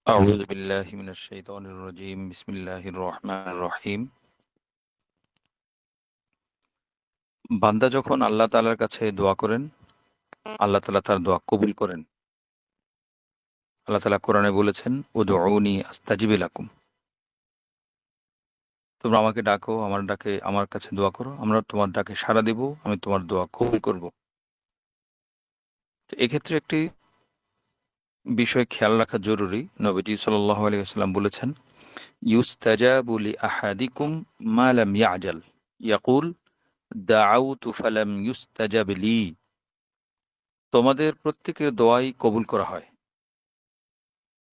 أعوذ بالله من الشيطان الرجيم بسم الله الرحمن الرحيم বান্দা যখন আল্লাহ তাআলার কাছে দোয়া করেন আল্লাহ তাআলা তার দোয়া কবুল করেন। আল্লাহ তাআলা কোরআনে বলেছেন উদউনি আস্তাজিব লাকুম, তোমরা আমাকে ডাকো, আমার কাছে দোয়া করো, আমরা তোমার ডাকে সাড়া দেব, আমি তোমার দোয়া কবুল করব। তো এক্ষেত্রে একটি বিষয় খেয়াল রাখা জরুরি। নবীজি সাল্লাল্লাহু আলাইহি ওয়াসাল্লাম বলেছেন ইউস্তাজাবু লি আহাদিকুম মা লাম ইয়াজাল ইয়াকুল দাআউতু ফালাম ইউস্তাজাব লি, তোমাদের প্রত্যেকের দোয়াই কবুল করা হয়,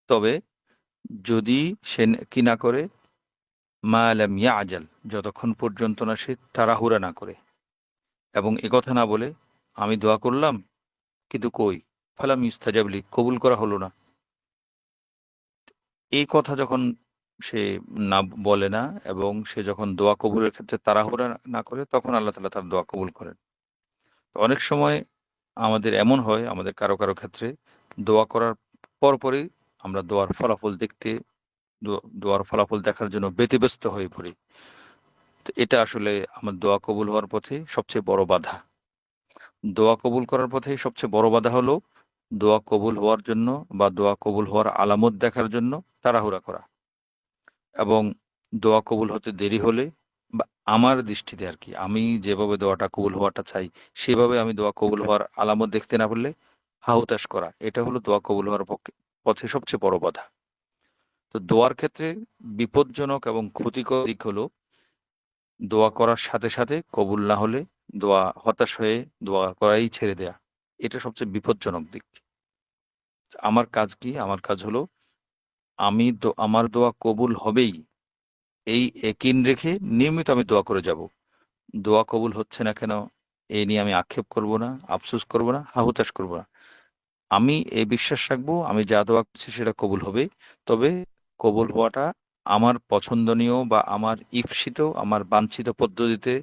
তবে যদি সে কি না করে, মা লাম ইয়াজাল, যতক্ষণ পর্যন্ত না সে তাড়াহুড়া না করে এবং একথা না বলে আমি দোয়া করলাম কিন্তু কই ফালাম ইউস্তাজাব লি, কবুল করা হলো না। এই কথা যখন সে না বলে না এবং সে যখন দোয়া কবুলের ক্ষেত্রে তাড়াহুড়া না করে, তখন আল্লাহ তাআলা তার দোয়া কবুল করেন। তো অনেক সময় আমাদের এমন হয়, আমাদের কারো কারো ক্ষেত্রে দোয়া করার পরপরই আমরা দোয়ার ফলাফল দেখার জন্য ব্যতিব্যস্ত হয়ে পড়ি। তো এটা আসলে আমার দোয়া কবুল হওয়ার পথে সবচেয়ে বড় বাধা। দোয়া কবুল করার পথে সবচেয়ে বড় বাধা হলো দোয়া কবুল হওয়ার জন্য বা দোয়া কবুল হওয়ার আলামত দেখার জন্য তাড়াহুড়া করা, এবং দোয়া কবুল হতে দেরি হলে বা আমার দৃষ্টিতে আর কি, আমি যেভাবে দোয়াটা কবুল হওয়াটা চাই সেভাবে আমি দোয়া কবুল হওয়ার আলামত দেখতে না পারলে হাহুতাশ করা, এটা হলো দোয়া কবুল হওয়ার পথে সবচেয়ে বড় বাধা। তো দোয়ার ক্ষেত্রে বিপজ্জনক এবং ক্ষতিকর দিক হলো দোয়া করার সাথে সাথে কবুল না হলে দোয়া হতাশ হয়ে দোয়া করাই ছেড়ে দেয়া, এটা সবচেয়ে বিপজ্জনক দিক। আমার কাজ কি? আমার কাজ হলো আমার দোয়া কবুল হবেই এই একিন রেখে নিয়মিত আমি দোয়া করে যাব। দোয়া কবুল হচ্ছে না কেন এই নিয়ে আমি আক্ষেপ করব না, আফসোস করব না, হাহুতাশ করব না। আমি এই বিশ্বাস রাখবো আমি যা দোয়া করছি সেটা কবুল হবে, তবে কবুল হওয়াটা আমার পছন্দনীয় বা আমার ঈপ্সিত, আমার বাঞ্ছিত পদ্ধতিতে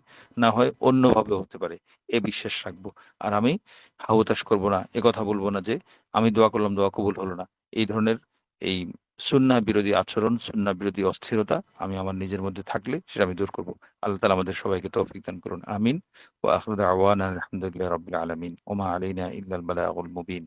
না হয় অন্যভাবে হতে পারে, এ বিশ্বাস রাখবো। আর আমি হাহুতাশ করব না, এ কথা বলবো না যে আমি দোয়া করলাম দোয়া কবুল হলো না। এই ধরনের এই সুন্নাহ বিরোধী আচরণ, সুন্নাহ বিরোধী অস্থিরতা আমি আমার নিজের মধ্যে থাকলে সেটা আমি দূর করব। আল্লাহ তাআলা আমাদের সবাইকে তৌফিক দান করুন, আমিন। ওয়া আখিরু দাওয়ানা আলহামদুলিল্লাহি রাব্বিল আলামিন ওয়া মা আলাইনা ইল্লাল বালাগুল মুবিন।